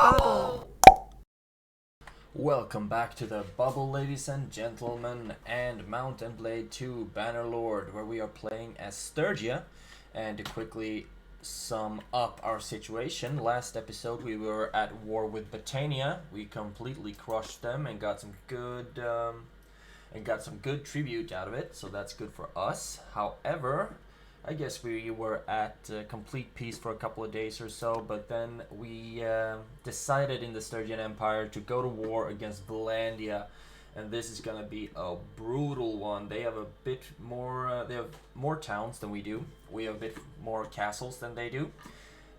Bubble! Welcome back to the bubble, ladies and gentlemen, and Mount and Blade 2 Bannerlord, where we are playing as Seige. And to quickly sum up our situation, last episode we were at war with Britannia. We completely crushed them and got some good tribute out of it, so that's good for us. However, I guess we were at complete peace for a couple of days or so, but then we decided in the Stygian Empire to go to war against Valandia, and this is gonna be a brutal one. They have a bit more, they have more towns than we do. We have a bit more castles than they do,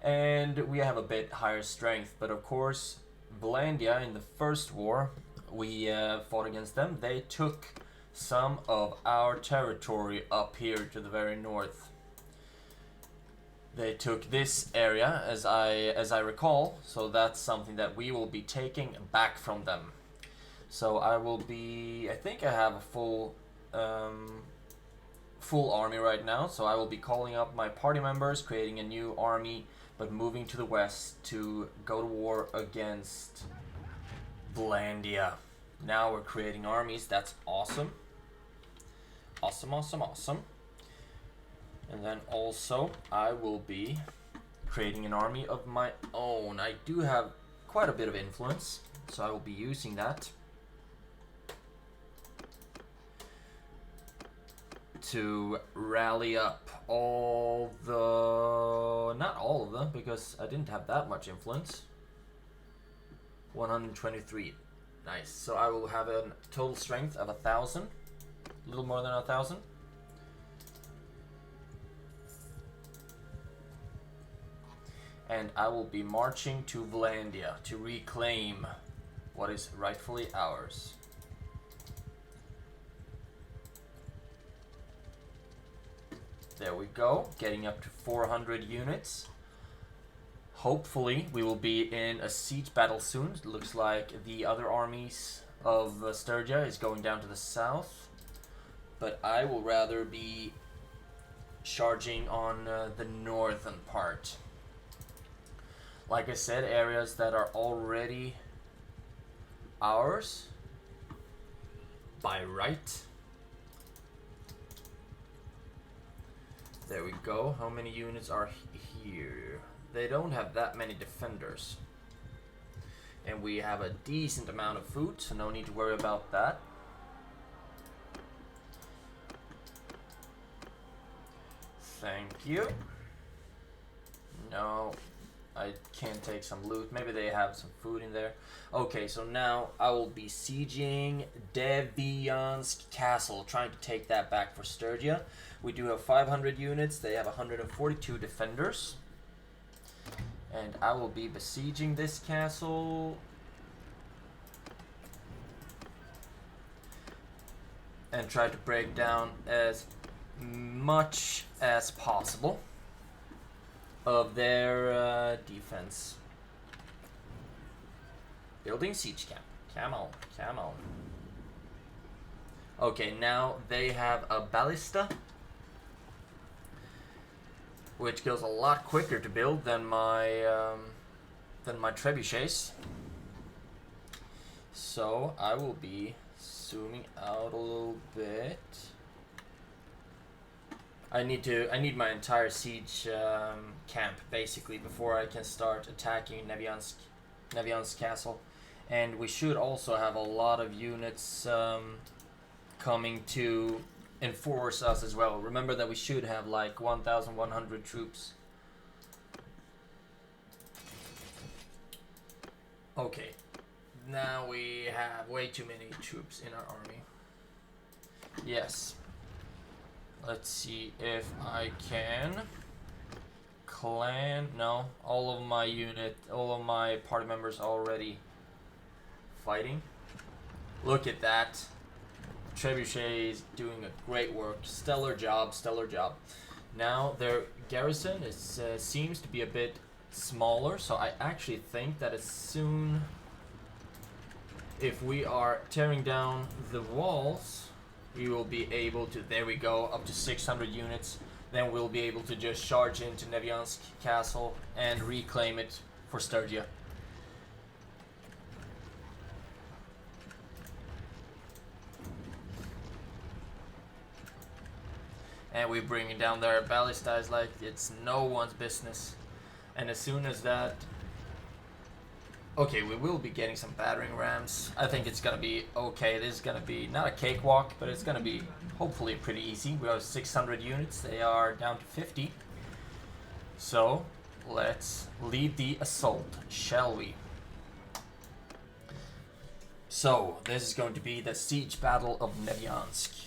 and we have a bit higher strength. But of course, Valandia in the first war, we fought against them. They took some of our territory up here to the very north. They took this area, as I recall, so that's something that we will be taking back from them. So I think I have a full army right now, so I will be calling up my party members, creating a new army, but moving to the west to go to war against Valandia. Now we're creating armies. That's awesome. Awesome. And then also I will be creating an army of my own. I do have quite a bit of influence, so I will be using that to rally up not all of them, because I didn't have that much influence. 123. Nice. So I will have a total strength of 1,000. A little more than 1,000. And I will be marching to Valandia to reclaim what is rightfully ours. There we go, getting up to 400 units. Hopefully we will be in a siege battle soon. It looks like the other armies of Seige is going down to the south, but I will rather be charging on the northern part. Like I said, areas that are already ours by right. There we go. How many units are here? They don't have that many defenders. And we have a decent amount of food, so no need to worry about that. Thank you. No, I can't take some loot. Maybe they have some food in there. Okay, so now I will be sieging Nevyansk castle, trying to take that back for Seige. We do have 500 units. They have 142 defenders. And I will be besieging this castle. And try to break down as much as possible of their defense. Building siege camp. Come on. Okay, now they have a ballista, which goes a lot quicker to build than my trebuchets. So I will be zooming out a little bit. I need my entire siege camp basically before I can start attacking Nevyansk castle, and we should also have a lot of units coming to enforce us as well. Remember that we should have like 1,100 troops. Okay, now we have way too many troops in our army. Yes. Let's see if I can no, all of my party members already fighting. Look at that. Trebuchet is doing a great work. Stellar job. Now their garrison seems to be a bit smaller, so I actually think that as soon if we are tearing down the walls, we will be able to, there we go, up to 600 units. Then we'll be able to just charge into Nevyansk castle and reclaim it for Seige. And we're bringing down their ballistas like it's no one's business. And as soon as that... Okay, we will be getting some battering rams. I think it's gonna be okay. This is gonna be not a cakewalk, but it's gonna be hopefully pretty easy. We have 600 units. They are down to 50. So, let's lead the assault, shall we? So, this is going to be the Siege Battle of Nevyansk.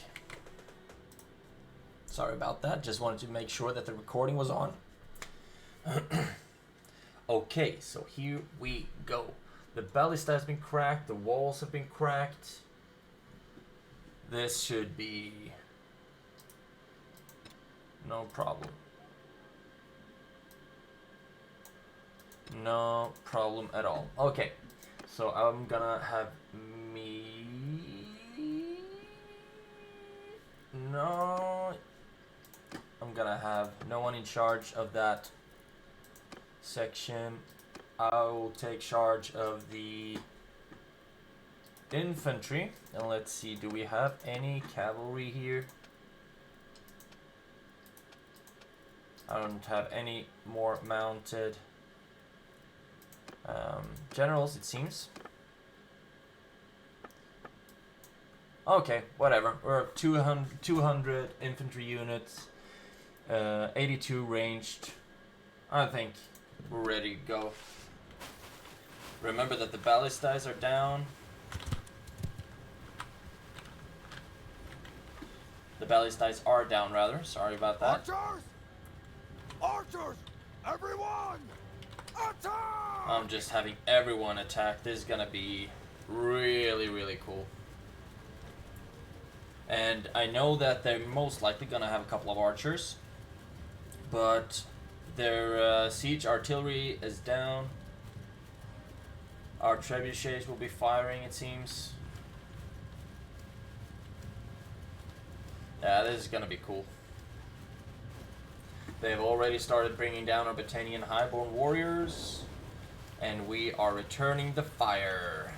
Sorry about that, just wanted to make sure that the recording was on. Okay, so here we go. The ballista has been cracked, the walls have been cracked. This should be no problem. No problem at all. Okay, so I'm gonna have me... No... I'm gonna have no one in charge of that section. I will take charge of the infantry. And let's see, do we have any cavalry here? I don't have any more mounted generals, it seems. Okay, whatever. We're 200 infantry units, 82 ranged. I think we're ready to go. Remember that the ballistas are down. The ballistas are down, rather. Sorry about that. Archers! Archers! Everyone! Attack! I'm just having everyone attack. This is gonna be really, really cool. And I know that they're most likely gonna have a couple of archers, but their siege artillery is down. Our trebuchets will be firing, it seems. Yeah, this is gonna be cool. They've already started bringing down our Battanian highborn warriors, and we are returning the fire.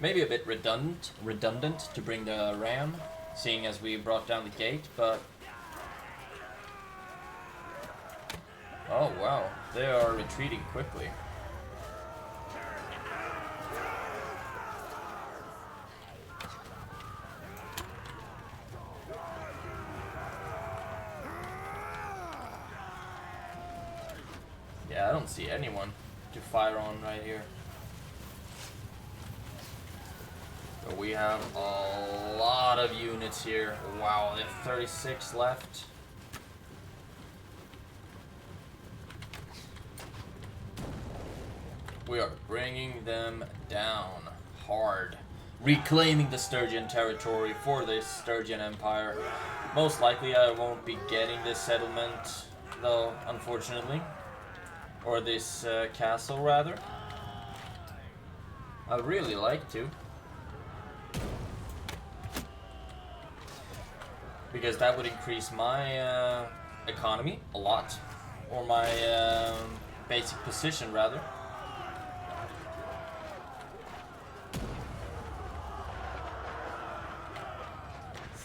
Maybe a bit redundant to bring the ram, seeing as we brought down the gate, but... Oh wow, they are retreating quickly. Yeah, I don't see anyone to fire on right here. But we have a lot of units here. Wow, they have 36 left. We are bringing them down hard. Reclaiming the Sturgian territory for this Sturgian Empire. Most likely I won't be getting this settlement, though, unfortunately. Or this castle, rather. I'd really like to. Because that would increase my economy a lot. Or my basic position, rather.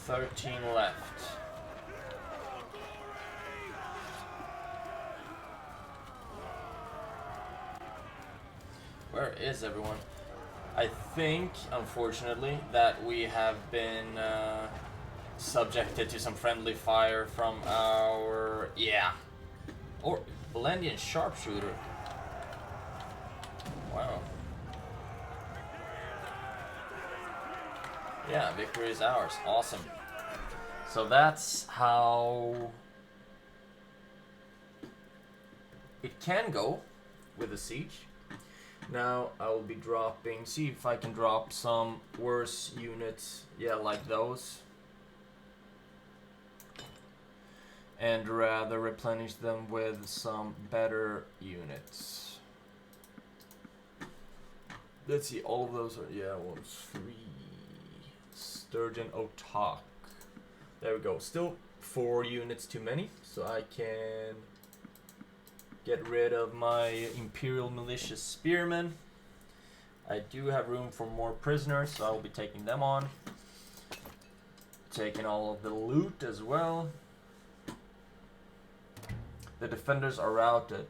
$13 left. Where is everyone? I think, unfortunately, that we have been subjected to some friendly fire from our... Yeah. Or Valendian sharpshooter. Wow. Yeah, victory is ours. Awesome. So that's how it can go with a siege. Now I will be dropping, see if I can drop some worse units, yeah, like those. And rather replenish them with some better units. Let's see, all of those are, yeah, 1, 3. Sturgeon Otak. There we go. Still 4 units too many, so I can get rid of my Imperial Militia Spearmen. I do have room for more prisoners, so I will be taking them on. taking all of the loot as well. The defenders are routed,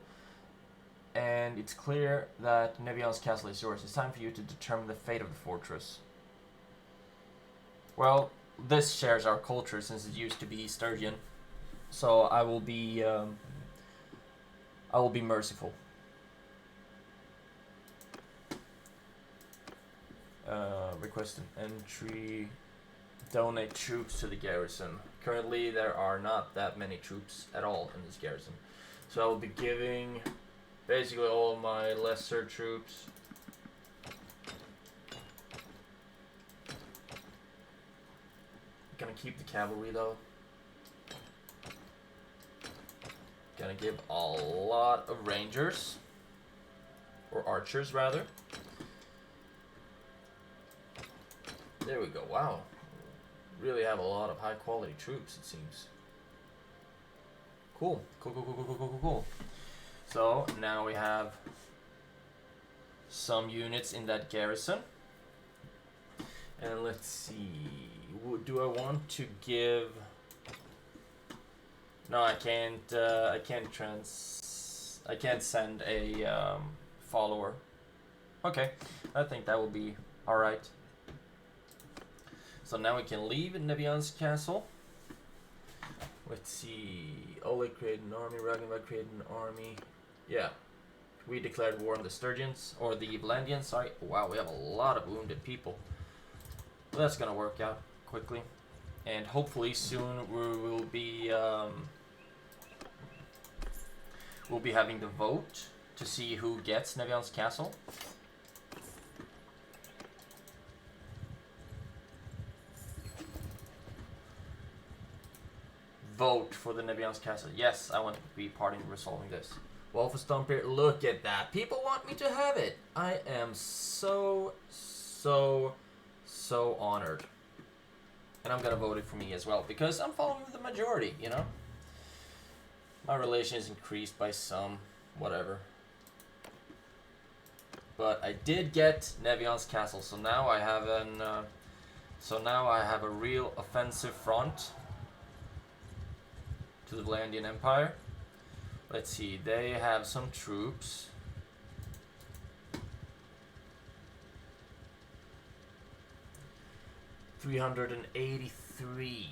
and it's clear that Nevyansk castle is yours. It's time for you to determine the fate of the fortress. Well, this shares our culture since it used to be Sturgian, so I will be merciful. Request an entry. Donate troops to the garrison. Currently, there are not that many troops at all in this garrison. So I will be giving basically all of my lesser troops. Gonna keep the cavalry though. Gonna give a lot of rangers. Or archers rather. There we go, wow. Really have a lot of high quality troops, it seems. Cool. Cool. So now we have some units in that garrison. And let's see. Do I want to give? No, I can't. I can't send a follower. Okay, I think that will be all right. So now we can leave Nevyansk castle. Let's see. Oleg created an army. Ragnarok created an army. Yeah. We declared war on the Sturgians. Or the Vlandians, sorry. Wow, we have a lot of wounded people. Well, that's gonna work out quickly. And hopefully soon we'll be having the vote to see who gets Nevyansk castle. Vote for the Nevyansk castle. Yes, I want to be part in resolving this. Wolf Stomper, look at that. People want me to have it. I am so honored. And I'm gonna vote it for me as well, because I'm following the majority, you know? My relation is increased by some, whatever. But I did get Nevyansk castle, so now I have a real offensive front to the Vlandian Empire. Let's see, they have some troops. $383.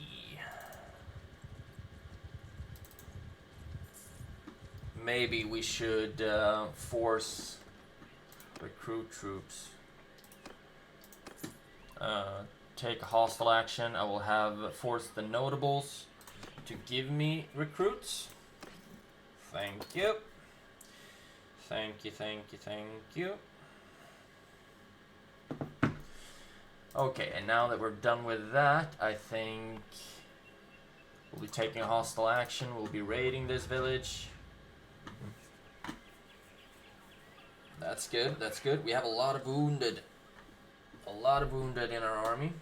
Maybe we should force recruit troops. Take a hostile action. I will have force the notables to give me recruits. Thank you. Thank you. Okay, and now that we're done with that, I think we'll be taking a hostile action. We'll be raiding this village. That's good, that's good. We have a lot of wounded. A lot of wounded in our army.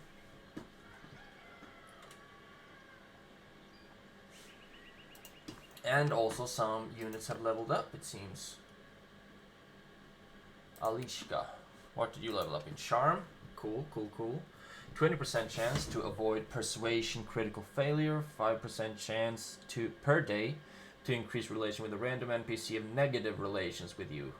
And also some units have leveled up, it seems. Alishka. What did you level up in? Charm? Cool. 20% chance to avoid persuasion critical failure. 5% chance per day to increase relation with a random NPC of negative relations with you.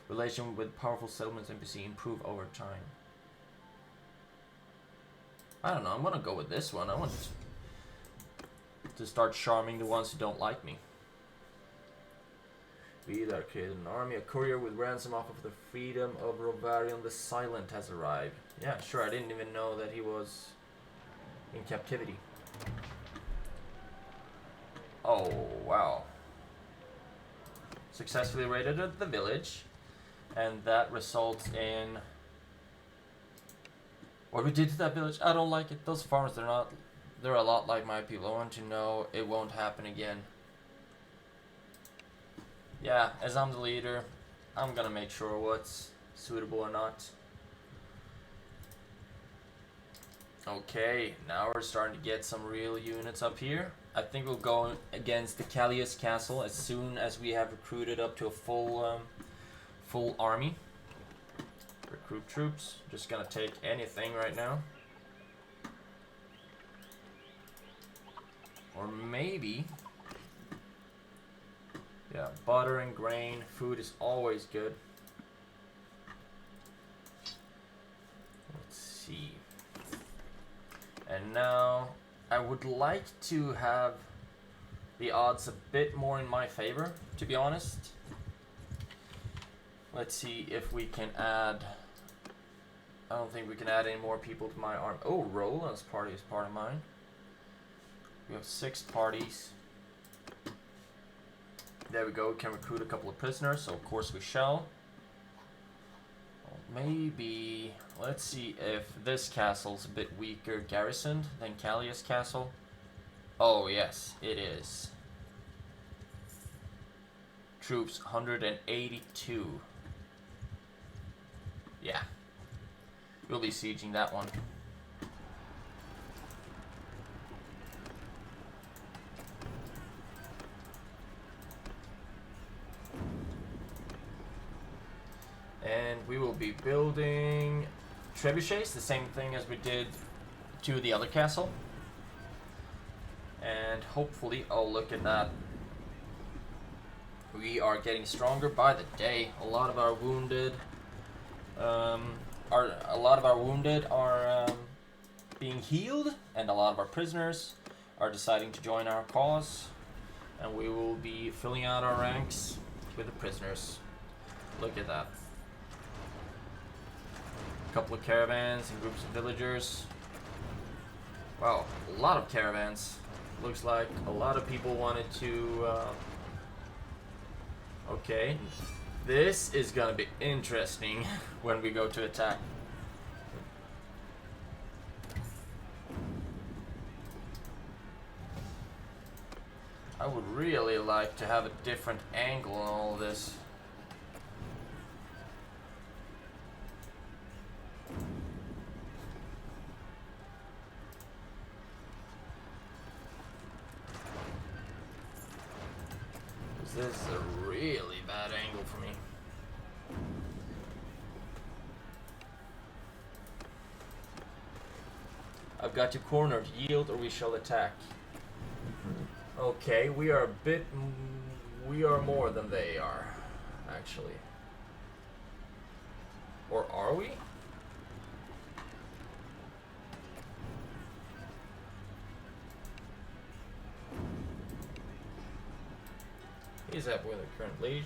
Relation with powerful settlements NPC improve over time. I don't know, I'm gonna go with this one. I want to start charming the ones who don't like me. We that created an army. A courier with ransom offer for the freedom of Rovarion the Silent has arrived. Yeah, sure, I didn't even know that he was in captivity. Oh, wow. Successfully raided the village. And that results in... What we did to that village, I don't like it. Those farmers, they're a lot like my people. I want to know it won't happen again. Yeah, as I'm the leader, I'm gonna make sure what's suitable or not. Okay, now we're starting to get some real units up here. I think we'll go against the Callius Castle as soon as we have recruited up to a full army. Recruit troops. Just gonna take anything right now. Or maybe... Yeah, butter and grain. Food is always good. Let's see. And now, I would like to have the odds a bit more in my favor, to be honest. Let's see if we can add... I don't think we can add any more people to my army. Oh, Rola's party is part of mine. We have 6 parties. There we go. We can recruit a couple of prisoners, so of course we shall. Maybe... Let's see if this castle's a bit weaker garrisoned than Callias Castle. Oh, yes, it is. Troops, 182. Yeah. We'll be sieging that one. And we will be building trebuchets, the same thing as we did to the other castle. And hopefully, oh look at that. We are getting stronger by the day. A lot of our wounded are being healed, and a lot of our prisoners are deciding to join our cause. And we will be filling out our ranks with the prisoners. Look at that. A couple of caravans and groups of villagers. Wow, a lot of caravans. Looks like a lot of people wanted to... Okay, this is gonna be interesting when we go to attack. I would really like to have a different angle on all this. This is a really bad angle for me. I've got you cornered. Yield or we shall attack. Okay, we are a bit... We are more than they are, actually. Or are we? He's happy with the current liege.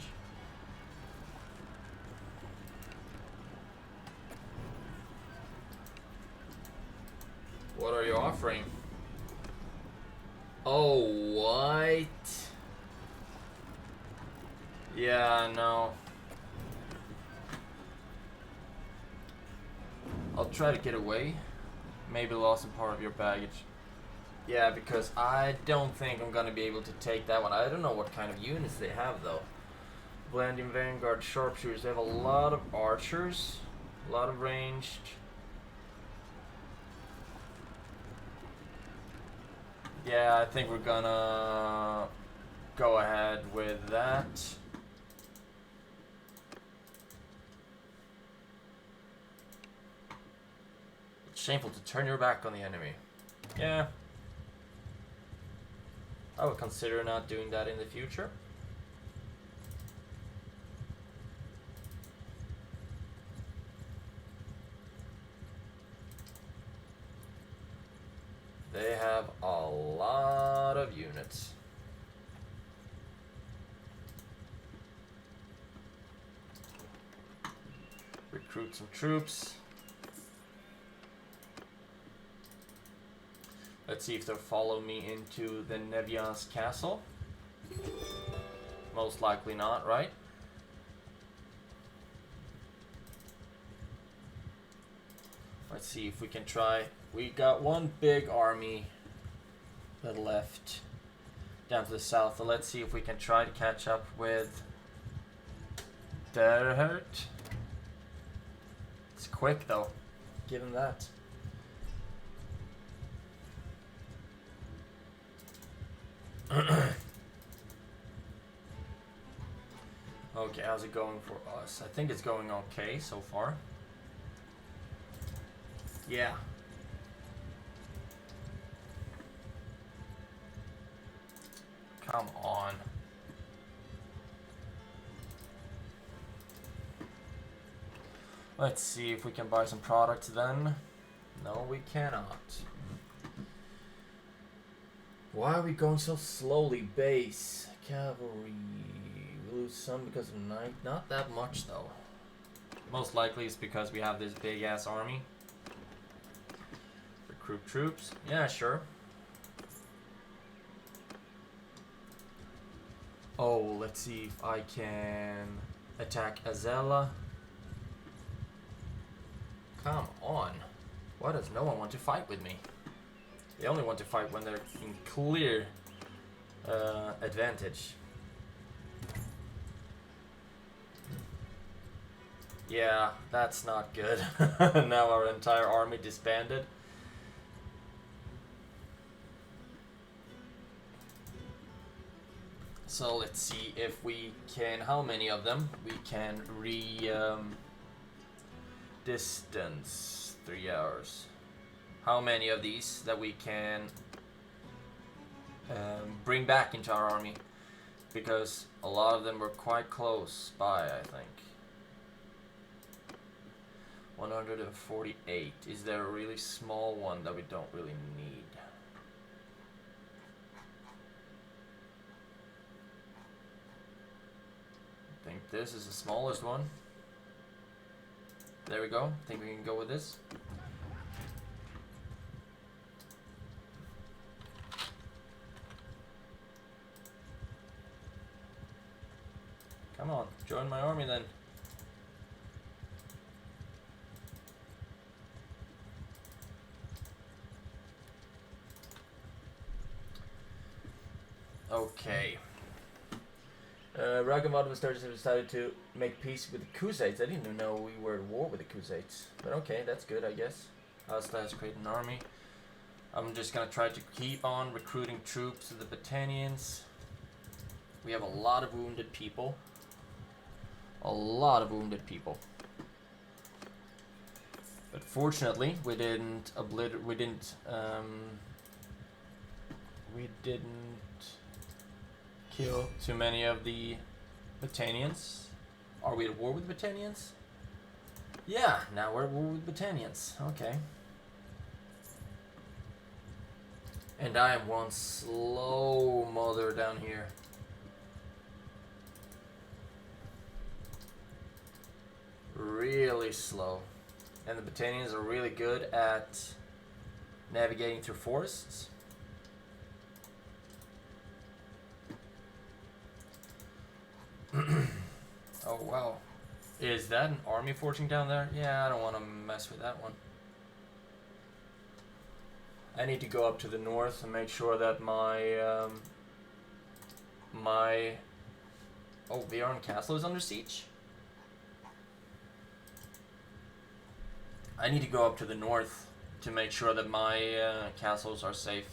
What are you offering? Oh, what? Yeah, no. I'll try to get away. Maybe lost a part of your baggage. Yeah, because I don't think I'm gonna be able to take that one. I don't know what kind of units they have though. Blending Vanguard Sharpshooters. They have a lot of archers, a lot of ranged. Yeah, I think we're gonna go ahead with that. It's shameful to turn your back on the enemy. Yeah. I would consider not doing that in the future. They have a lot of units. Recruit some troops. Let's see if they'll follow me into the Nevyansk castle. Most likely not, right? Let's see if we can try. We got one big army that left down to the south. So let's see if we can try to catch up with Derhert. It's quick though, given that. Okay, how's it going for us? I think it's going okay so far. Yeah. Come on. Let's see if we can buy some products then. No, we cannot. Why are we going so slowly? Base. Cavalry. We lose some because of night. Not that much though. Most likely it's because we have this big ass army. Recruit troops. Yeah, sure. Oh, let's see if I can attack Azela. Come on. Why does no one want to fight with me? They only want to fight when they're in clear advantage. Yeah, that's not good. Now our entire army disbanded. So let's see if we can, how many of them we can distance 3 hours. How many of these that we can bring back into our army, because a lot of them were quite close by, I think. 148. Is there a really small one that we don't really need? I think this is the smallest one. There we go. I think we can go with this. Come on, join my army then. Okay. Ragavad was decided to make peace with the Khuzaits. I didn't even know we were at war with the Khuzaits. But okay, that's good, I guess. Asta has created an army. I'm just gonna try to keep on recruiting troops to the Battanians. We have a lot of wounded people. A lot of wounded people. But fortunately, we didn't kill too many of the Battanians. Are we at war with Battanians? Yeah, now we're at war with Battanians. Okay. And I am one slow mother down here. Really slow. And the Battanians are really good at navigating through forests. Oh wow. Is that an army forging down there? Yeah, I don't want to mess with that one. I need to go up to the north and make sure that my oh, Viron Castle is under siege? I need to go up to the north to make sure that my castles are safe.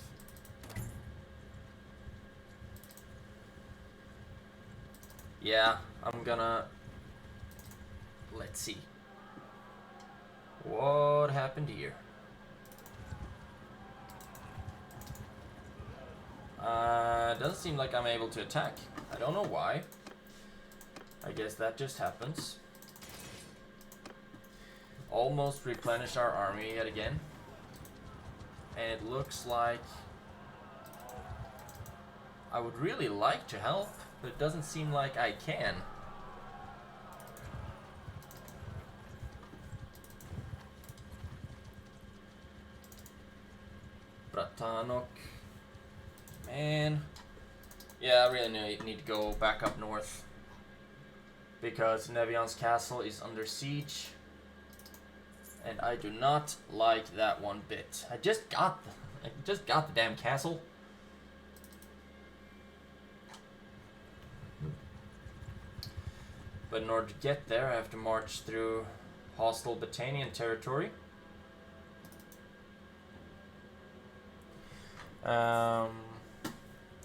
Yeah, I'm gonna... Let's see. What happened here? Doesn't seem like I'm able to attack. I don't know why. I guess that just happens. Almost replenished our army yet again. And it looks like I would really like to help, but it doesn't seem like I can. Bratanok. Man. Yeah, I really need to go back up north. Because Nevyansk Castle is under siege. And I do not like that one bit. I just got the damn castle. But in order to get there, I have to march through hostile Battanian territory.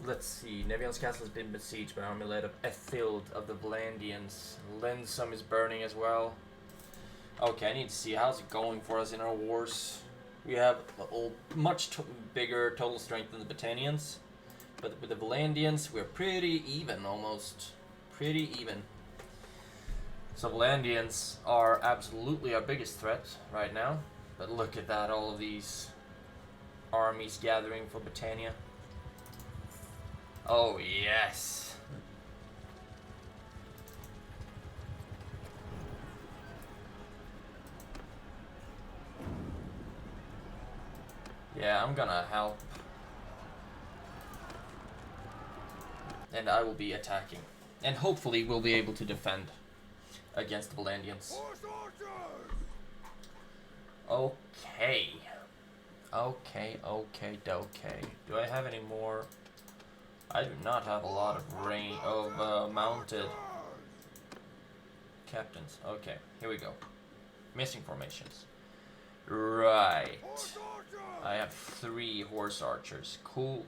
Let's see. Nevyansk Castle has been besieged by army led of Ethild of the Vlandians. Linsum is burning as well. Okay, I need to see how's it going for us in our wars. We have a much bigger total strength than the Battanians. But with the Valandians, we're pretty even, almost. Pretty even. So Valandians are absolutely our biggest threat right now. But look at that, all of these armies gathering for Britannia. Oh, yes. Yeah, I'm gonna help. And I will be attacking. And hopefully we'll be able to defend against the Valandians. Okay. Okay. Do I have any more? I do not have a lot of mounted captains. Okay, here we go. Missing formations. Right. I have 3 horse archers. Cool.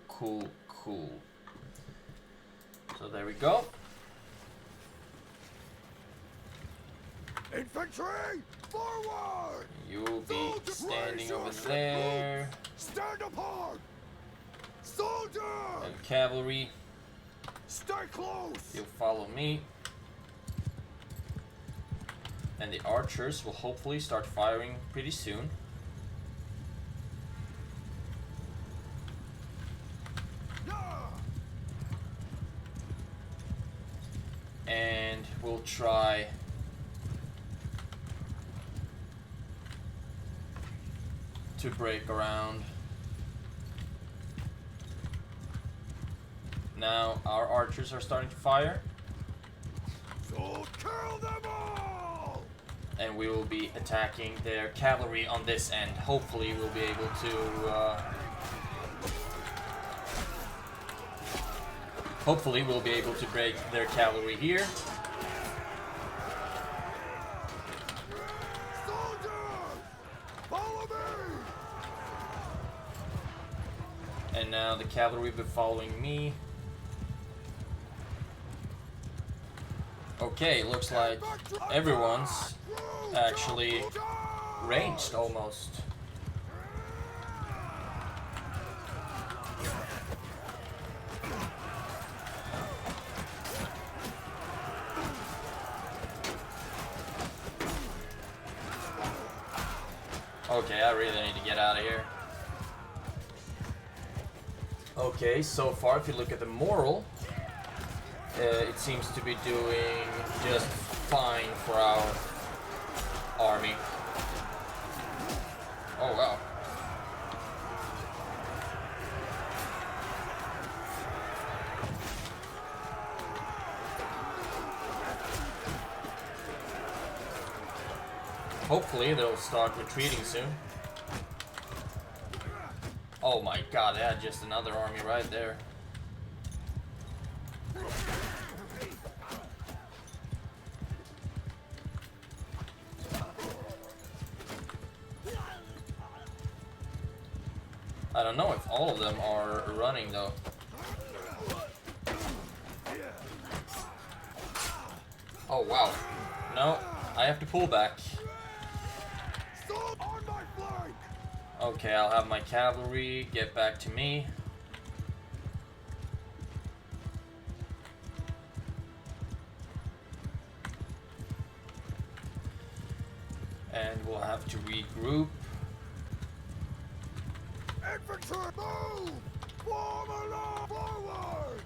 So there we go. Infantry, forward! You'll be standing over there. Stand apart! Soldier! And cavalry, Stay close! you'll follow me. And the archers will hopefully start firing pretty soon. And we'll try to break around. Now our archers are starting to fire. So kill them all! And we will be attacking their cavalry on this end. Hopefully we'll be able to break their cavalry here. Soldiers! Follow me! And now the cavalry will be following me. Okay, looks like everyone's actually ranged almost. Okay, I really need to get out of here. Okay, so far if you look at the moral, it seems to be doing just fine for our army. Oh wow. Hopefully they'll start retreating soon. Oh my god, they had just another army right there. I don't know if all of them are running though. Oh wow. No, I have to pull back. Okay, I'll have my cavalry get back to me. And we'll have to regroup. Infantry, move! Form a line forward!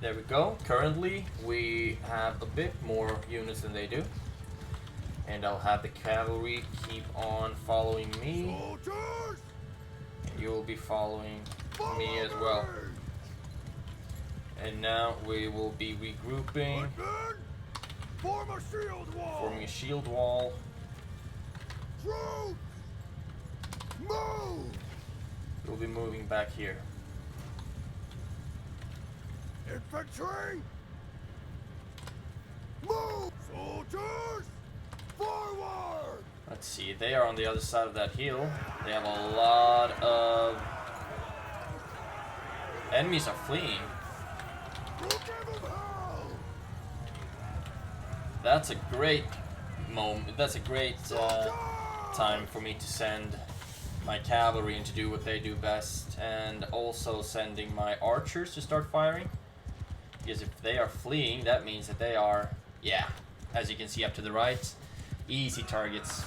There we go. Currently, we have a bit more units than they do. And I'll have the cavalry keep on following me. Soldiers! And you'll be following me as well. And now we will be regrouping. Footmen, form a shield wall! Forming a shield wall. Troops! Move! We'll be moving back here. Infantry! Move! Soldiers! Forward! Let's see, they are on the other side of that hill. They have a lot of enemies are fleeing. We'll give them hell! That's a great moment. That's a great time for me to send my cavalry in to do what they do best, and also sending my archers to start firing. Because if they are fleeing, that means that they are, yeah, as you can see up to the right, easy targets.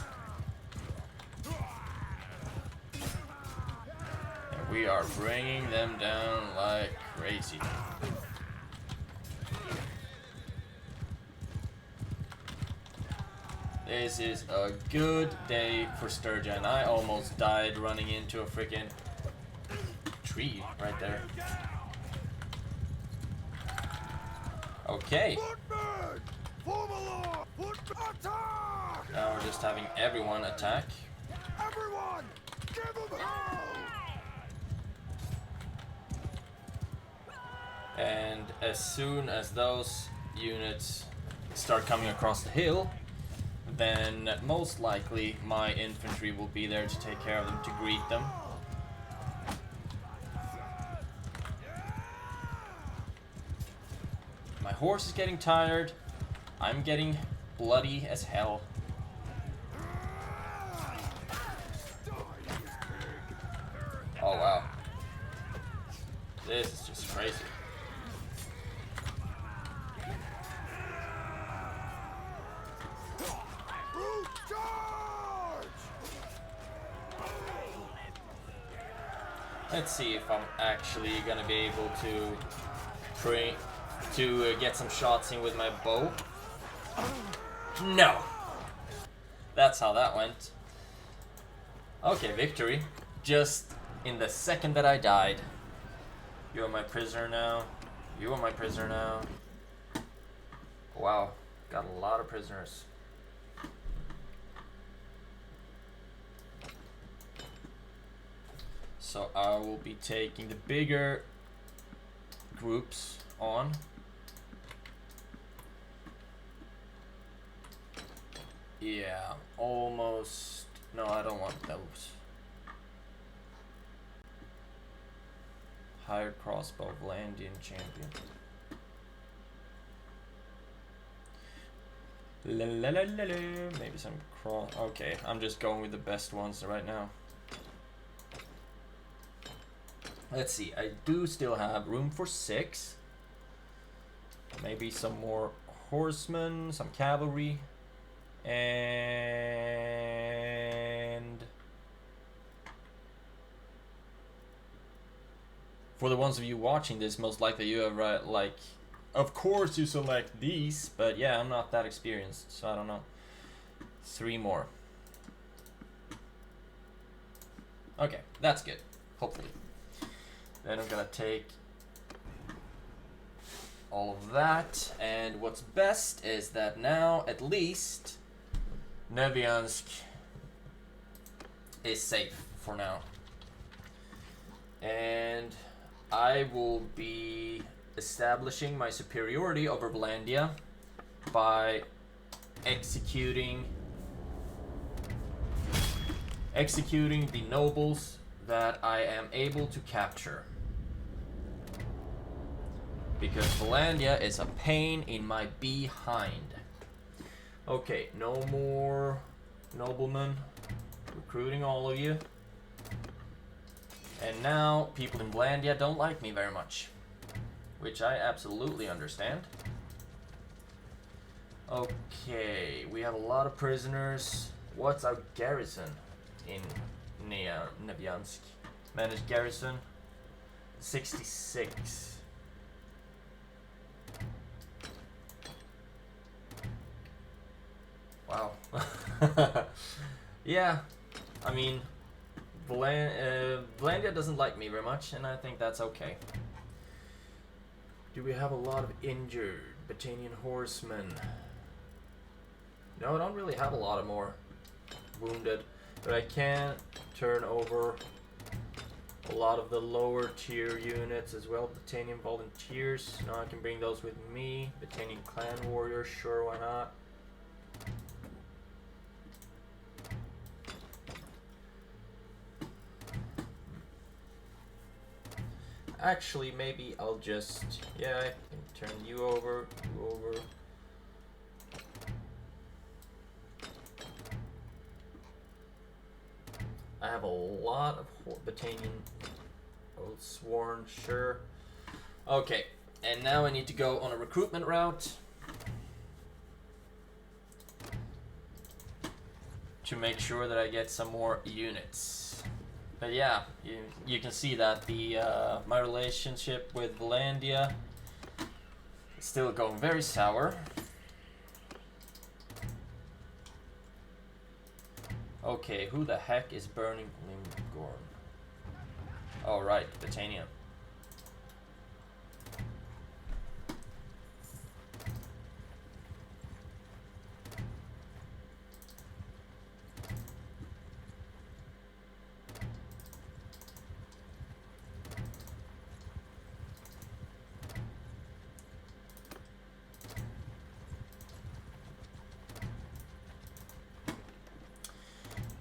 And we are bringing them down like crazy. This is a good day for Sturgeon. I almost died running into a freaking tree right there. Okay. Footmen! Form a line! Attack! Now we're just having everyone attack. Everyone! Give them hell! And as soon as those units start coming across the hill, then most likely my infantry will be there to take care of them, to greet them. My horse is getting tired. I'm getting bloody as hell. Oh wow. This is just crazy. Let's see if I'm actually gonna be able to get some shots in with my bow. No! That's how that went. Okay, victory. Just in the second that I died. You are my prisoner now. You are my prisoner now. Wow, got a lot of prisoners. So I will be taking the bigger groups on. Yeah, almost. No, I don't want those. Hired crossbow, Vlandian champion. La la la la la. Maybe some cross. Okay, I'm just going with the best ones right now. Let's see, I do still have room for 6. Maybe some more horsemen, some cavalry, and for the ones of you watching this, most likely you have of course you select these, but yeah, I'm not that experienced, so I don't know. 3 more. Okay, that's good, hopefully. Then I'm gonna take all of that, and what's best is that now at least Nevyansk is safe for now. And I will be establishing my superiority over Vlandia by executing the nobles that I am able to capture. Because Vlandia is a pain in my behind. Okay, no more noblemen. Recruiting all of you. And now, people in Vlandia don't like me very much. Which I absolutely understand. Okay, we have a lot of prisoners. What's our garrison in Nevyansk? Managed garrison? 66. Wow. Yeah, I mean, Vlandia doesn't like me very much, and I think that's okay. Do we have a lot of injured Battanian horsemen? No, I don't really have a lot of more wounded, but I can turn over a lot of the lower tier units as well. Battanian volunteers, now I can bring those with me. Battanian clan warriors, sure, why not? Actually, maybe I'll just, yeah, I can turn you over, you over. I have a lot of Battanian oath sworn, sure. Okay, and now I need to go on a recruitment route to make sure that I get some more units. But yeah, you can see that the my relationship with Valandia is still going very sour. Okay, who the heck is burning Limgorn? Oh right, Battania.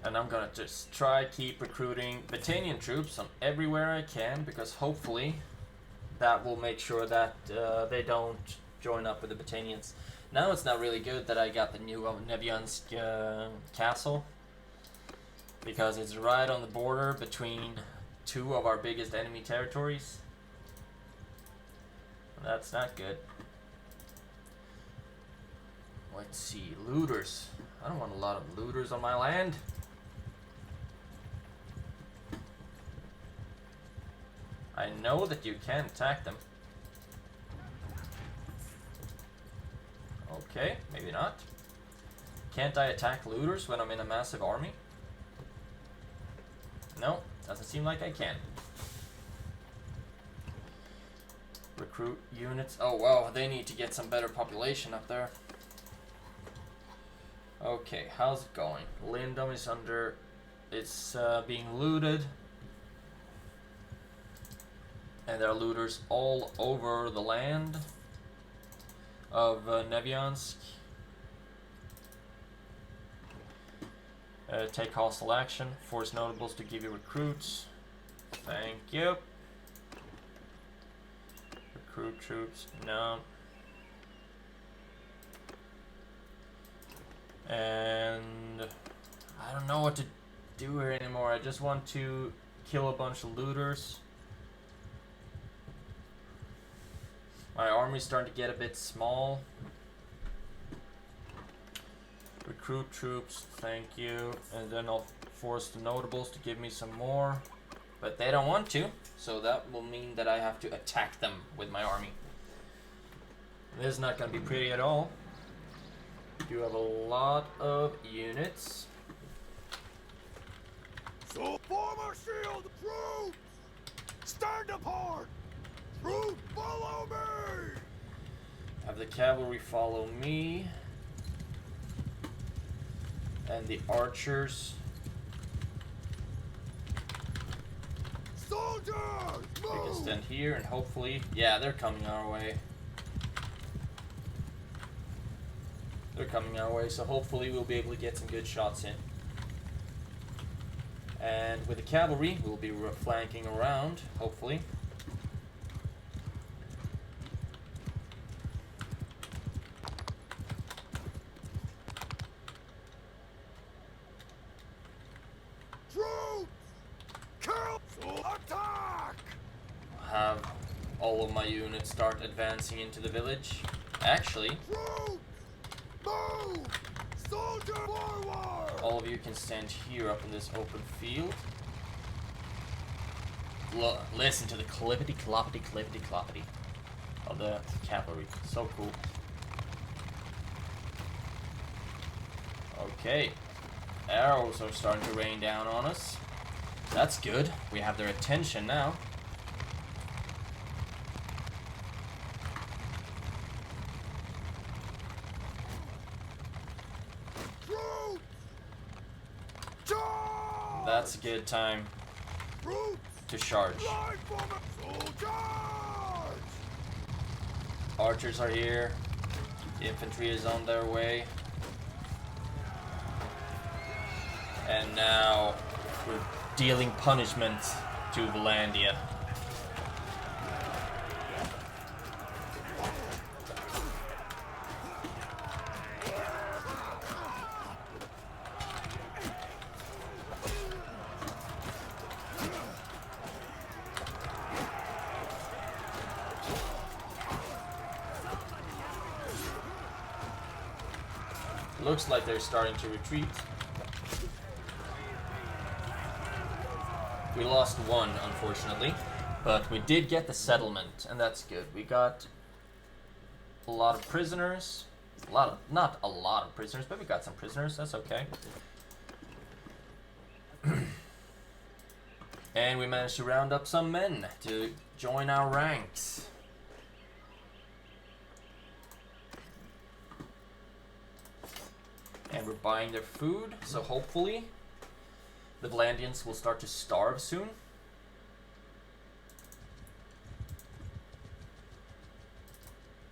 And I'm gonna just try keep recruiting Battanian troops on everywhere I can, because hopefully that will make sure that they don't join up with the Battanians. Now it's not really good that I got the new Nevyansk castle, because it's right on the border between two of our biggest enemy territories. That's not good. Let's see, looters. I don't want a lot of looters on my land. I know that you can attack them. Okay, maybe not. Can't I attack looters when I'm in a massive army? No, doesn't seem like I can. Recruit units. Oh wow, they need to get some better population up there. Okay, how's it going? Lindum is under... It's being looted. And there are looters all over the land of Nevyansk. Take hostile action. Force notables to give you recruits. Thank you. Recruit troops. No. And I don't know what to do here anymore. I just want to kill a bunch of looters. My army's starting to get a bit small. Recruit troops, thank you. And then I'll force the notables to give me some more. But they don't want to, so that will mean that I have to attack them with my army. This is not going to be pretty at all. You have a lot of units. So form a shield, troops! Stand apart! Troops, follow me! Have the cavalry follow me. And the archers. Soldiers, We can move! stand here and hopefully... Yeah, they're coming our way. They're coming our way, so hopefully we'll be able to get some good shots in. And with the cavalry, we'll be flanking around, hopefully. Troops! Kill! Attack! Have all of my units start advancing into the village. Actually, Troops! Move! Soldier forward! all of you can stand here up in this open field. Listen to the clippity-cloppity of the cavalry. So cool. Okay. Arrows are starting to rain down on us. That's good. We have their attention now. Troops! Charge! That's a good time Troops! to charge. Line form! Soldiers! Archers are here. The infantry is on their way. And now we're dealing punishment to Valandia. looks like they're starting to retreat. We lost one, unfortunately, but we did get the settlement, and that's good. We got a lot of prisoners. Not a lot of prisoners, but we got some prisoners. That's okay. And we managed to round up some men to join our ranks. And we're buying their food, so hopefully the Vlandians will start to starve soon.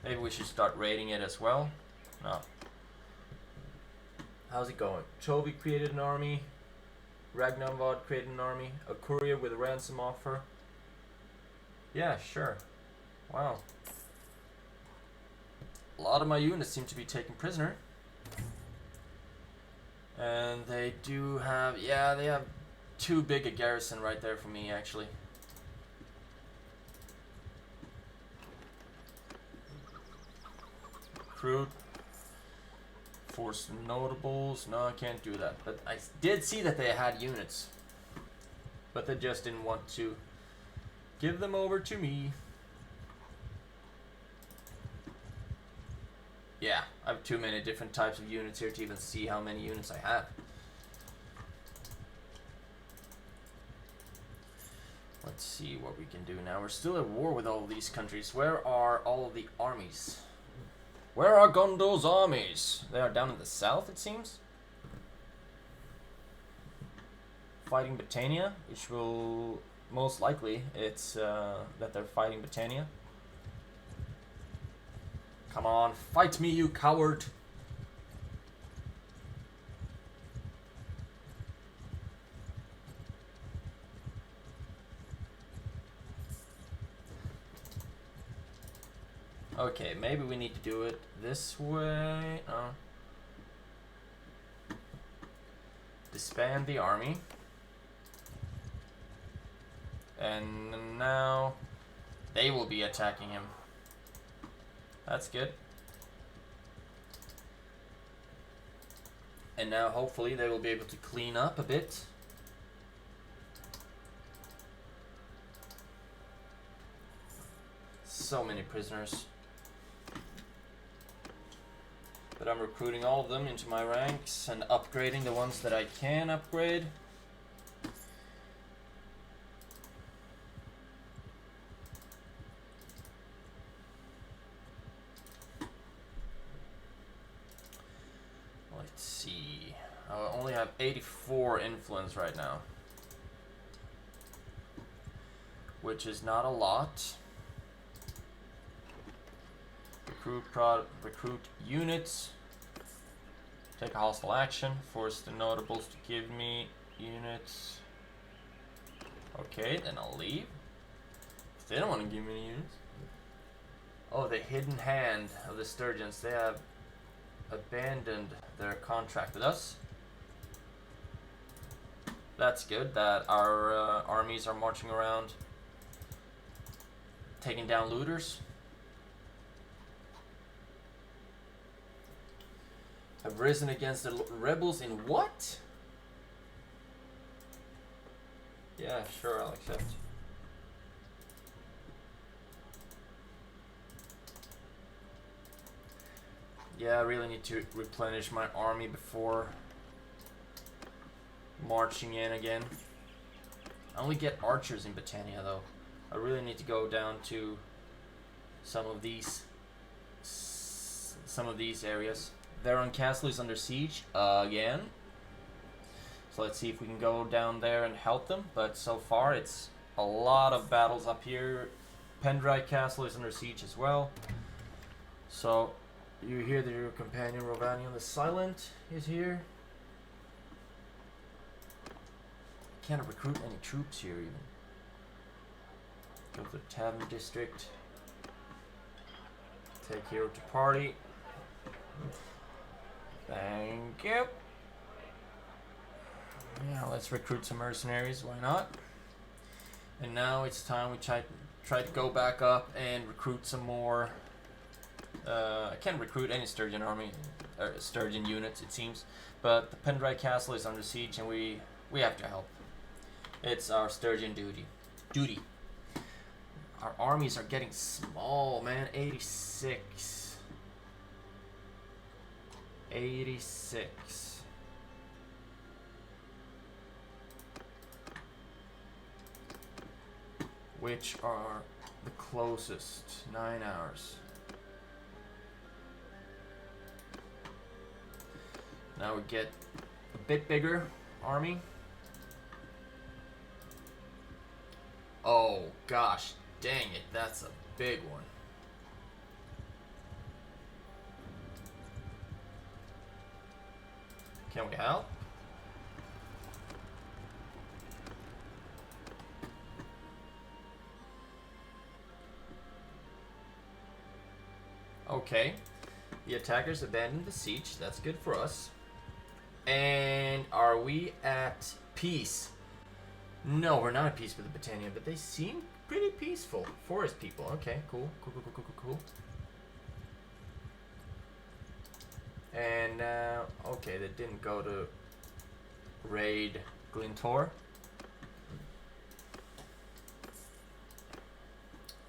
Maybe we should start raiding it as well. No. How's it going? Chovy created an army. Ragnarvod created an army. A courier with a ransom offer. Yeah, sure. Wow. A lot of my units seem to be taken prisoner. And they do have, yeah, they have too big a garrison right there for me, actually. Recruit. Force notables. No, I can't do that. But I did see that they had units. But they just didn't want to give them over to me. Yeah, I have too many different types of units here to even see how many units I have. Let's see what we can do now. We're still at war with all of these countries. Where are all of the armies? Where are Gondor's armies? They are down in the south, it seems. Fighting Britannia, which will most likely it's that they're fighting Britannia. Come on, fight me, you coward! Okay, maybe we need to do it this way. Disband the army. And now they will be attacking him. That's good. And now hopefully they will be able to clean up a bit. So many prisoners. But I'm recruiting all of them into my ranks and upgrading the ones that I can upgrade. Let's see. I only have 84 influence right now, which is not a lot. Recruit units. Take a hostile action. Force the notables to give me units. Okay, then I'll leave. If they don't want to give me any units. Oh, the hidden hand of the Sturgeons. They have abandoned their contract with us. That's good that our armies are marching around taking down looters. Have risen against the rebels in what? Yeah, sure, I'll accept. Yeah, I really need to replenish my army before marching in again. I only get archers in Britannia though. I really need to go down to some of these areas. Veron Castle is under siege again. So let's see if we can go down there and help them. But so far it's a lot of battles up here. Pendrite Castle is under siege as well. So you hear that your companion Rovanion the Silent is here. Can't recruit any troops here even. Go to the Tavern District. Take hero to party. Thank you. Yeah, let's recruit some mercenaries, why not? And now it's time we try to go back up and recruit some more I can't recruit any Sturgeon army, or Sturgeon units, it seems. But the Pendrai Castle is under siege, and we have to help. It's our Sturgeon duty. Our armies are getting small, man. 86. 86. Which are the closest? 9 hours. Now we get a bit bigger army. Oh gosh, dang it, that's a big one. Can we help? Okay, the attackers abandoned the siege. That's good for us. And are we at peace? No, we're not at peace with the Britannia, but they seem pretty peaceful. Forest people. Okay, cool. Cool. And okay, they didn't go to raid Glintor.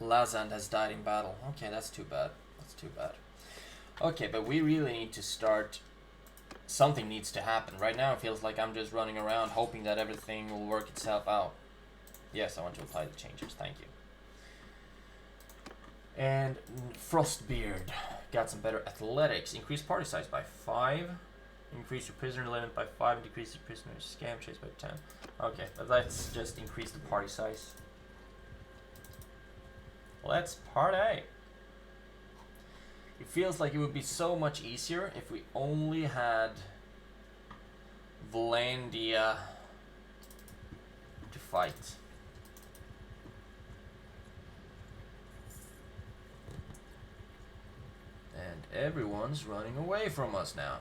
Lazand has died in battle. Okay, that's too bad. Okay, but we really need to start. Something needs to happen. Right now it feels like I'm just running around hoping that everything will work itself out. Yes, I want to apply the changes. Thank you. And Frostbeard got some better athletics. Increase party size by 5. Increase your prisoner limit by 5 and decrease your prisoner's scam chase by 10. Okay, but let's just increase the party size. Let's party! It feels like it would be so much easier if we only had Vlandia to fight. And everyone's running away from us now.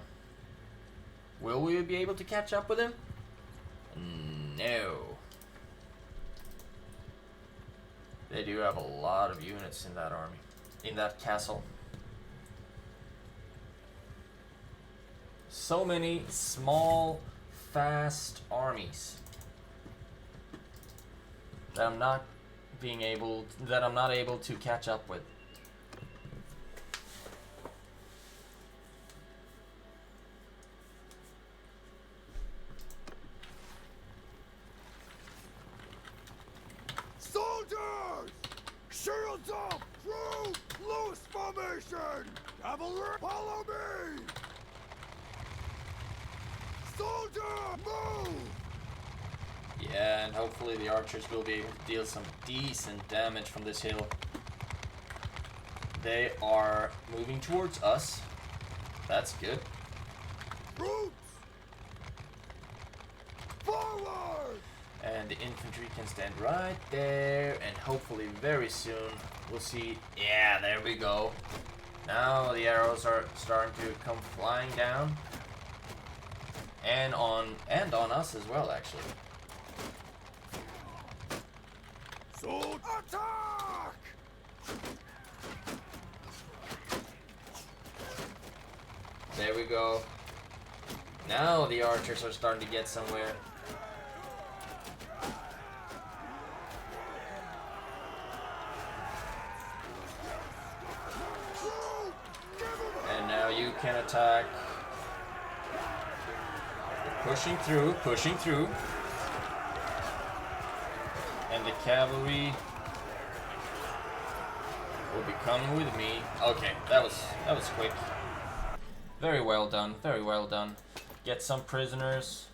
Will we be able to catch up with him? No. They do have a lot of units in that army, in that castle. So many small, fast armies that I'm not able to catch up with. Soldiers! Shields up! True! Loose formation! Cavalry, follow me! Soldier, move! Yeah, and hopefully the archers will be able to deal some decent damage from this hill. They are moving towards us. That's good. Troops! Forward! And the infantry can stand right there, and hopefully very soon we'll see. Yeah, there we go. Now the arrows are starting to come flying down. And on us as well, actually. Sword attack! There we go. Now the archers are starting to get somewhere. And now you can attack. Pushing through. And the cavalry will be coming with me. Okay, that was quick. Very well done. Get some prisoners,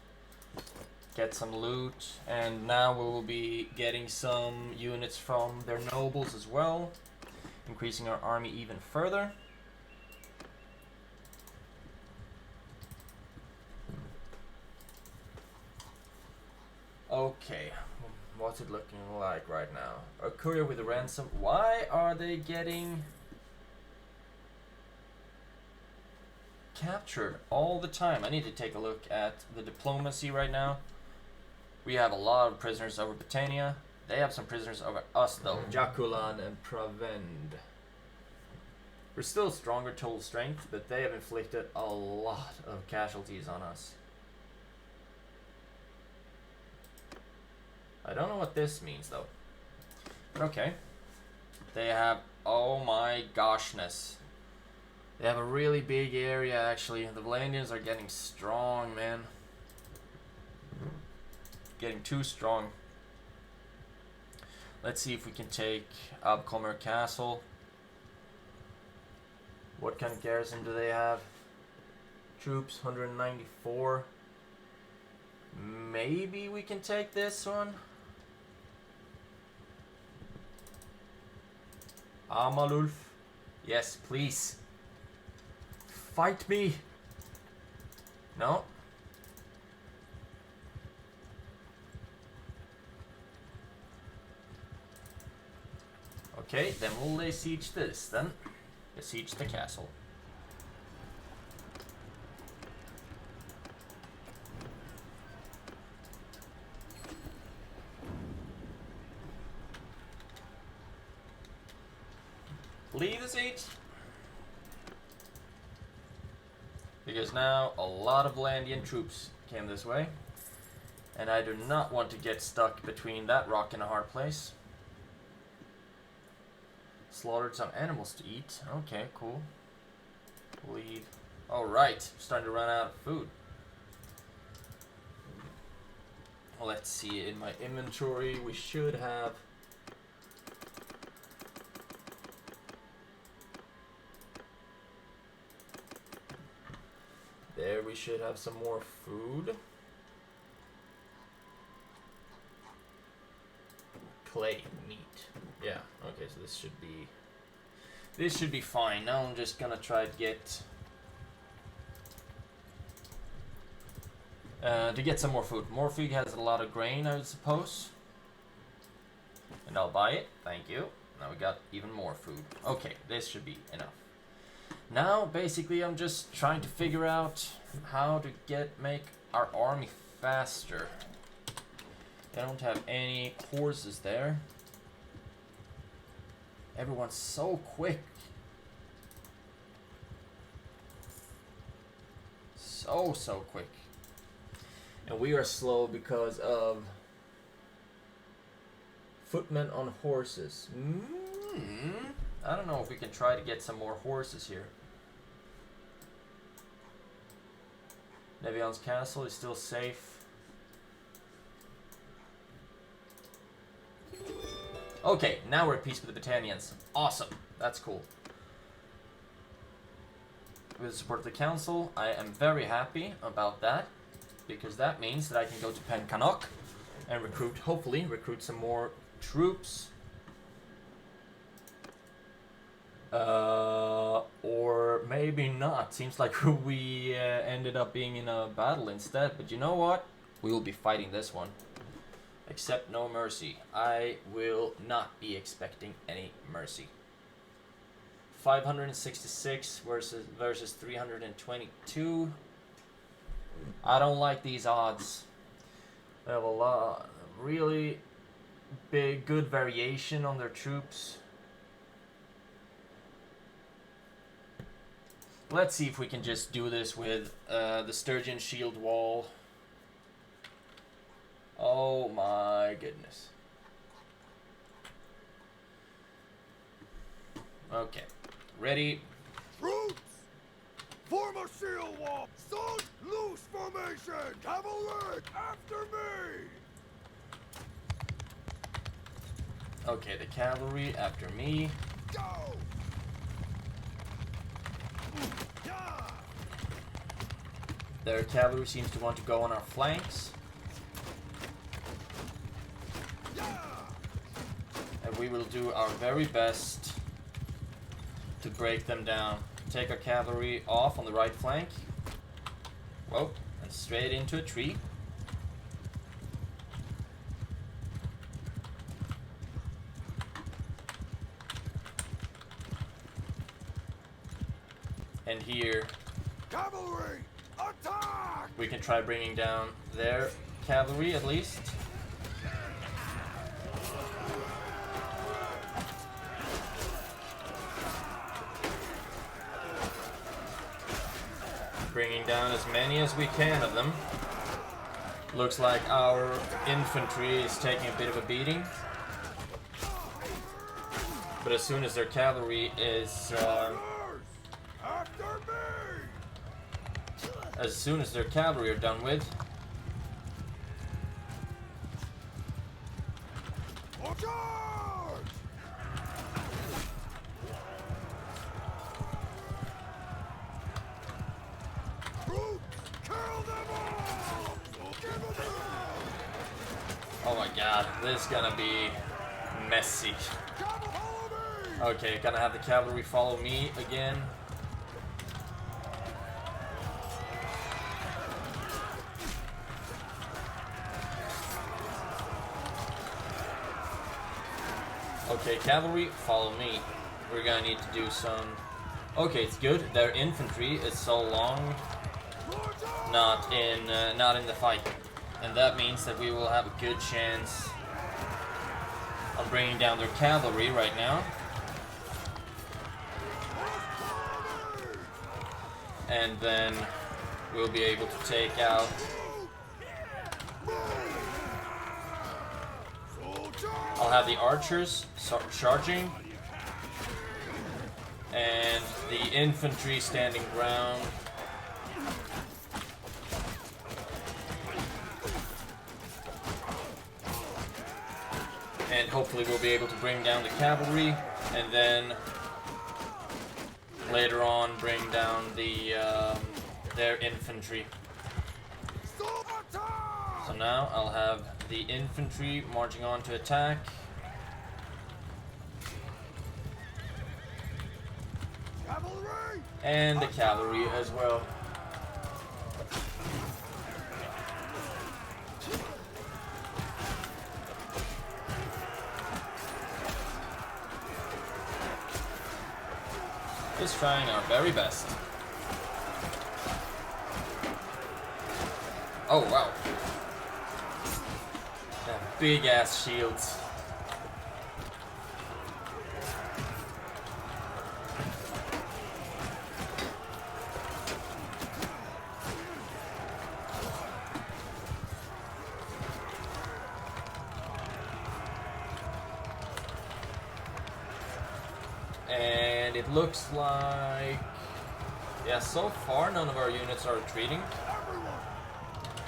get some loot, and now we will be getting some units from their nobles as well, increasing our army even further. Okay, what's it looking like right now? A courier with a ransom. Why are they getting captured all the time? I need to take a look at the diplomacy right now. We have a lot of prisoners over Britannia. They have some prisoners over us though. Jakulan and Pravend. We're still stronger total strength, but they have inflicted a lot of casualties on us. I don't know what this means though. But okay. They have, oh my goshness. They have a really big area actually. The Valandians are getting strong, man. Getting too strong. Let's see if we can take Abcomer Castle. What kind of garrison do they have? Troops, 194. Maybe we can take this one. Amalulf. Yes, please. Fight me. No. Okay, then we'll lay siege this then. Besiege the castle. Leave the siege. Because now a lot of Valandian troops came this way. And I do not want to get stuck between that rock and a hard place. Slaughtered some animals to eat. Okay, cool. Leave. Alright, starting to run out of food. Let's see, in my inventory we should have... There we should have some more food. Clay meat. Yeah, okay, so this should be fine. Now I'm just gonna try to get some more food. Morphig has a lot of grain, I suppose. And I'll buy it. Thank you. Now we got even more food. Okay, this should be enough. Now, basically, I'm just trying to figure out how to make our army faster. I don't have any horses there. Everyone's so quick. So quick. And we are slow because of footmen on horses. I don't know if we can try to get some more horses here. Nevyansk castle is still safe. Okay, now we're at peace with the Battanians. Awesome. That's cool. With the support of the council, I am very happy about that. Because that means that I can go to Penkanok and hopefully recruit some more troops. Or maybe not. Seems like we ended up being in a battle instead. But you know what? We will be fighting this one. Accept no mercy. I will not be expecting any mercy. 566 versus 322. I don't like these odds. They have a lot, really big, good variation on their troops. Let's see if we can just do this with the Sturgeon Shield Wall. Oh my goodness. Okay, ready? Troops! Form a shield wall! Salt loose formation! Cavalry, after me! Okay, the cavalry after me. Go! Yeah! Their cavalry seems to want to go on our flanks. Yeah! And we will do our very best to break them down. Take our cavalry off on the right flank. Whoa, and straight into a tree. And here, Cavalry, attack! we can try bringing down their cavalry at least. bringing down as many as we can of them. Looks like our infantry is taking a bit of a beating. But as soon as their cavalry is... After me! as soon as their cavalry are done with, Charge! Troops, kill them all! Give them oh my god, this is gonna be messy. follow me! Okay, gonna have the cavalry follow me again. Okay, cavalry, follow me. We're gonna need to do some... Okay, it's good. Their infantry is so long not in the fight. And that means that we will have a good chance of bringing down their cavalry right now. And then we'll be able to take out... I'll have the archers charging, and the infantry standing ground. And hopefully we'll be able to bring down the cavalry, and then later on bring down the their infantry. So now I'll have the infantry marching on to attack. Cavalry! And the cavalry as well. Just trying our very best. Oh wow. Big ass shields. And it looks like, yeah, so far none of our units are retreating.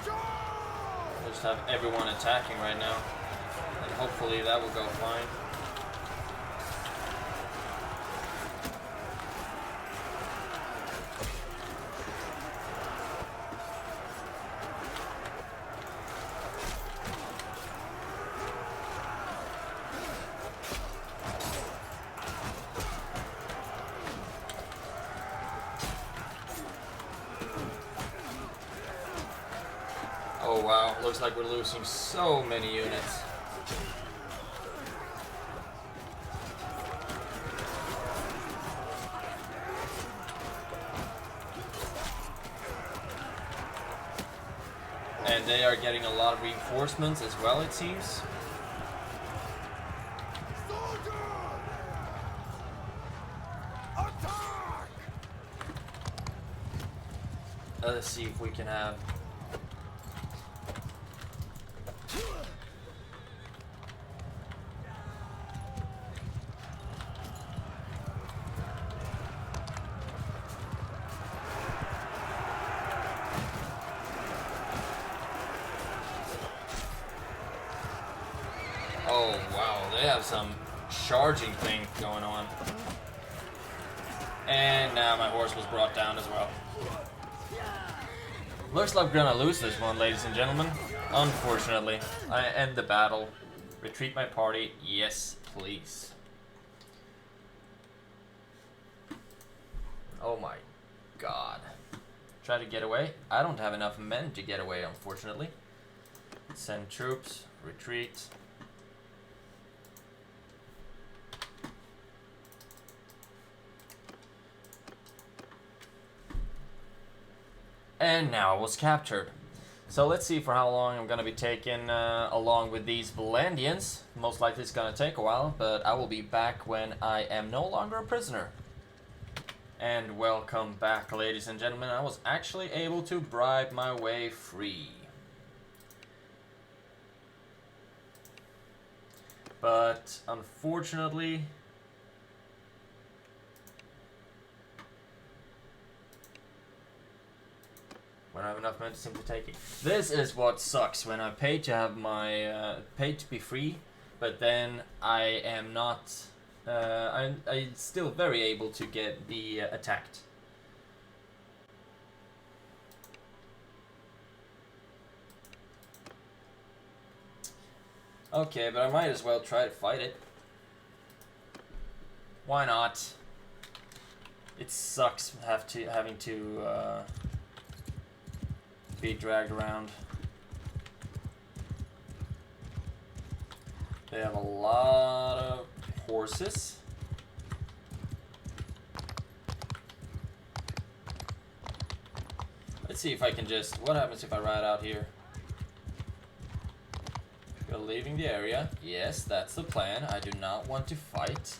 We'll just have everyone attacking right now, and hopefully that will go fine. Oh wow, looks like we're losing so many units. And they are getting a lot of reinforcements as well, it seems. Let's see if we can have... Oh wow, they have some charging thing going on. And now my horse was brought down as well. Looks like we're gonna lose this one, ladies and gentlemen. Unfortunately. I end the battle. Retreat my party. Yes, please. Oh my god. Try to get away. I don't have enough men to get away, unfortunately. Send troops. Retreat. And now I was captured. So let's see for how long I'm going to be taken along with these Valandians. Most likely it's going to take a while, but I will be back when I am no longer a prisoner. And welcome back, ladies and gentlemen. I was actually able to bribe my way free. But unfortunately, we don't have enough medicine to take it. This is what sucks when I pay to have my pay to be free, but then I am not. I'm still very able to be attacked. Okay, but I might as well try to fight it. Why not? It sucks having to be dragged around. They have a lot of horses. Let's see if I can just... What happens if I ride out here? You're leaving the area. Yes, that's the plan. I do not want to fight.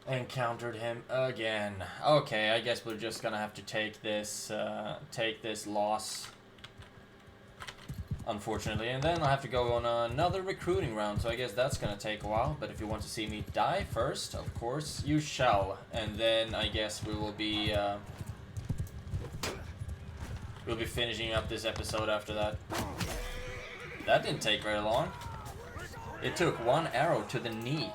Encountered him again. Okay, I guess we're just gonna have to take this loss, unfortunately, and then I'll have to go on another recruiting round. So I guess that's gonna take a while. But if you want to see me die first, of course you shall. And then I guess we will be we'll be finishing up this episode after that. That didn't take very long. It took one arrow to the knee.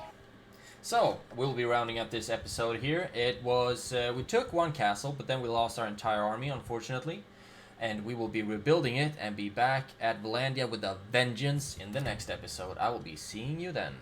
So, we'll be rounding up this episode here. It was, we took one castle, but then we lost our entire army, unfortunately. And we will be rebuilding it and be back at Valandia with a vengeance in the next episode. I will be seeing you then.